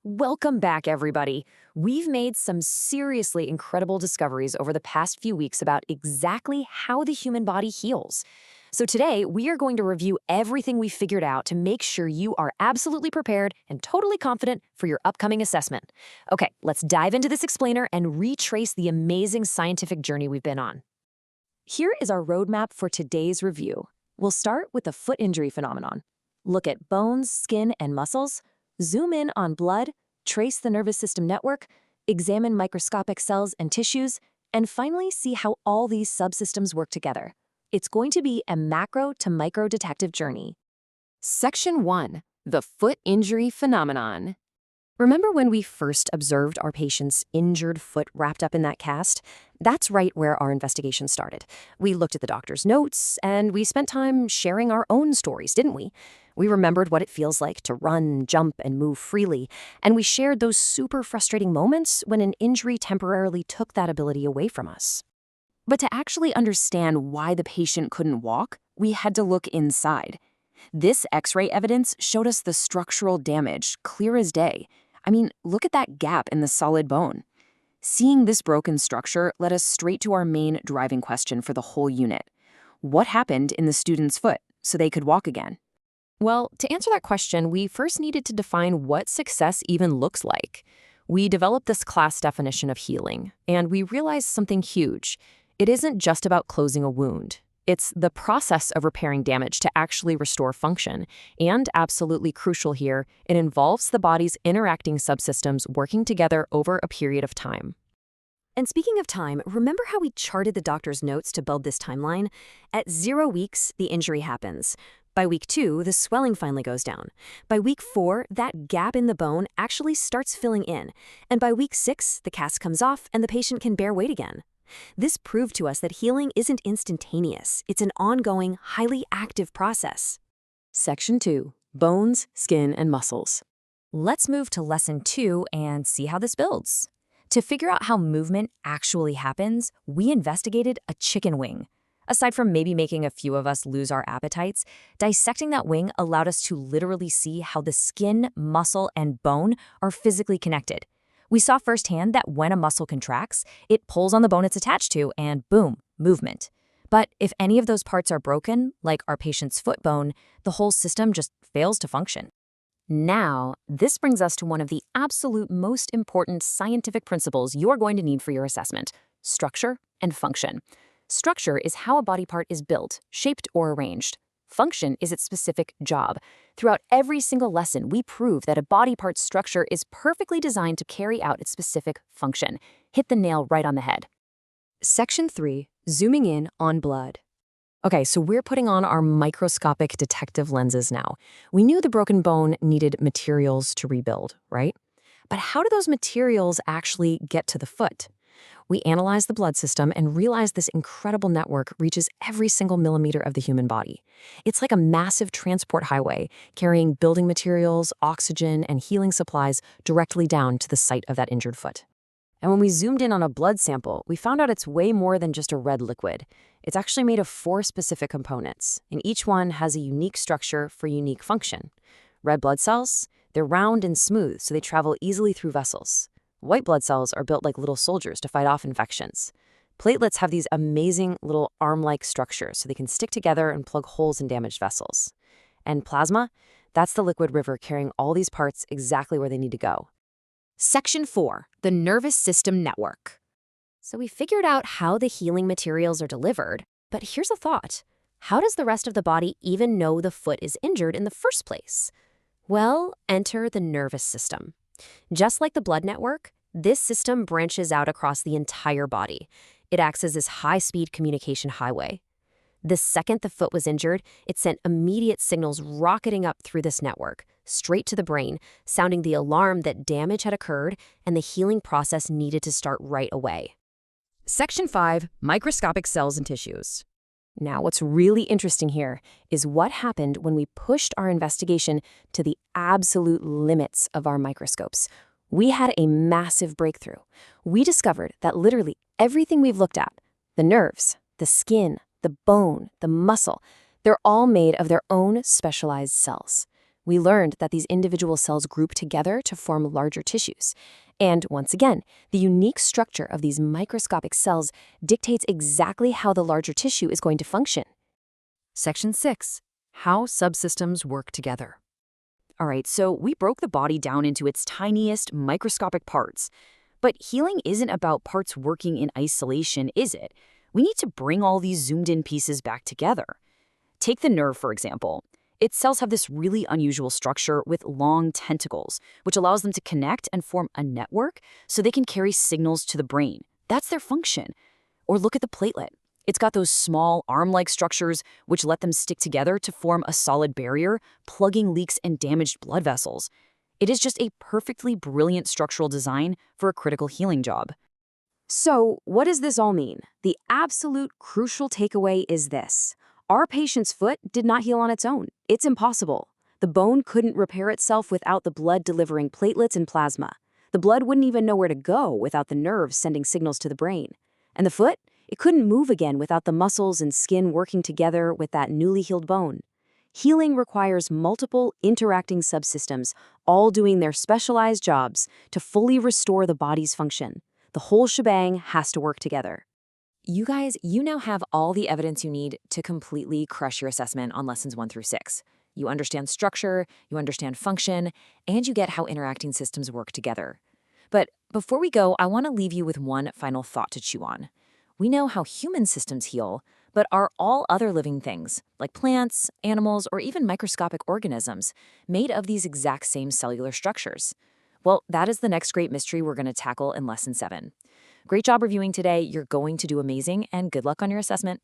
Welcome back, everybody. We've made some seriously incredible discoveries over the past few weeks about exactly how the human body heals. So today, we are going to review everything we figured out to make sure you are absolutely prepared and totally confident for your upcoming assessment. Okay, let's dive into this explainer and retrace the amazing scientific journey we've been on. Here is our roadmap for today's review. We'll start with the foot injury phenomenon. Look at bones, skin, and muscles. Zoom in on blood, trace the nervous system network, examine microscopic cells and tissues, and finally see how all these subsystems work together. It's going to be a macro to micro detective journey. Section 1. The foot injury phenomenon. Remember when we first observed our patient's injured foot wrapped up in that cast? That's right where our investigation started. We looked at the doctor's notes, and we spent time sharing our own stories, didn't we? We remembered what it feels like to run, jump, and move freely, and we shared those super frustrating moments when an injury temporarily took that ability away from us. But to actually understand why the patient couldn't walk, we had to look inside. This X-ray evidence showed us the structural damage, clear as day. I mean, look at that gap in the solid bone. Seeing this broken structure led us straight to our main driving question for the whole unit. What happened in the student's foot so they could walk again? Well, to answer that question, we first needed to define what success even looks like. We developed this class definition of healing, and we realized something huge. It isn't just about closing a wound. It's the process of repairing damage to actually restore function. And absolutely crucial here, it involves the body's interacting subsystems working together over a period of time. And speaking of time, remember how we charted the doctor's notes to build this timeline? At 0 weeks, the injury happens. By week 2, the swelling finally goes down. By week 4, that gap in the bone actually starts filling in. And by week 6, the cast comes off and the patient can bear weight again. This proved to us that healing isn't instantaneous. It's an ongoing, highly active process. Section 2. Bones, skin, and muscles. Let's move to Lesson 2 and see how this builds. To figure out how movement actually happens, we investigated a chicken wing. Aside from maybe making a few of us lose our appetites, dissecting that wing allowed us to literally see how the skin, muscle, and bone are physically connected. We saw firsthand that when a muscle contracts, it pulls on the bone it's attached to, and boom, movement. But if any of those parts are broken, like our patient's foot bone, the whole system just fails to function. Now, this brings us to one of the absolute most important scientific principles you're going to need for your assessment: structure and function. Structure is how a body part is built, shaped, or arranged. Function is its specific job. Throughout every single lesson, we prove that a body part's structure is perfectly designed to carry out its specific function. Hit the nail right on the head. Section 3. Zooming in on blood. Okay, so we're putting on our microscopic detective lenses now. We knew the broken bone needed materials to rebuild, right? But how do those materials actually get to the foot? We analyzed the blood system and realized this incredible network reaches every single millimeter of the human body. It's like a massive transport highway, carrying building materials, oxygen, and healing supplies directly down to the site of that injured foot. And when we zoomed in on a blood sample, we found out it's way more than just a red liquid. It's actually made of 4 specific components, and each one has a unique structure for unique function. Red blood cells, they're round and smooth, so they travel easily through vessels. White blood cells are built like little soldiers to fight off infections. Platelets have these amazing little arm-like structures so they can stick together and plug holes in damaged vessels. And plasma, that's the liquid river carrying all these parts exactly where they need to go. Section 4. The nervous system network. So we figured out how the healing materials are delivered, but here's a thought. How does the rest of the body even know the foot is injured in the first place? Well, enter the nervous system. Just like the blood network, this system branches out across the entire body. It acts as this high-speed communication highway. The second the foot was injured, it sent immediate signals rocketing up through this network, straight to the brain, sounding the alarm that damage had occurred and the healing process needed to start right away. Section 5. Microscopic cells and tissues. Now, what's really interesting here is what happened when we pushed our investigation to the absolute limits of our microscopes. We had a massive breakthrough. We discovered that literally everything we've looked at, the nerves, the skin, the bone, the muscle, they're all made of their own specialized cells. We learned that these individual cells group together to form larger tissues. And once again, the unique structure of these microscopic cells dictates exactly how the larger tissue is going to function. Section 6. How subsystems work together. All right, so we broke the body down into its tiniest microscopic parts. But healing isn't about parts working in isolation, is it? We need to bring all these zoomed-in pieces back together. Take the nerve, for example. Its cells have this really unusual structure with long tentacles, which allows them to connect and form a network so they can carry signals to the brain. That's their function. Or look at the platelet. It's got those small arm-like structures which let them stick together to form a solid barrier, plugging leaks and damaged blood vessels. It is just a perfectly brilliant structural design for a critical healing job. So, what does this all mean? The absolute crucial takeaway is this. Our patient's foot did not heal on its own. It's impossible. The bone couldn't repair itself without the blood delivering platelets and plasma. The blood wouldn't even know where to go without the nerves sending signals to the brain. And the foot? It couldn't move again without the muscles and skin working together with that newly healed bone. Healing requires multiple interacting subsystems, all doing their specialized jobs to fully restore the body's function. The whole shebang has to work together. You guys, you now have all the evidence you need to completely crush your assessment on lessons 1 through 6. You understand structure, you understand function, and you get how interacting systems work together. But before we go, I want to leave you with one final thought to chew on. We know how human systems heal, but are all other living things, like plants, animals, or even microscopic organisms, made of these exact same cellular structures? Well, that is the next great mystery we're going to tackle in Lesson 7. Great job reviewing today. You're going to do amazing, and good luck on your assessment.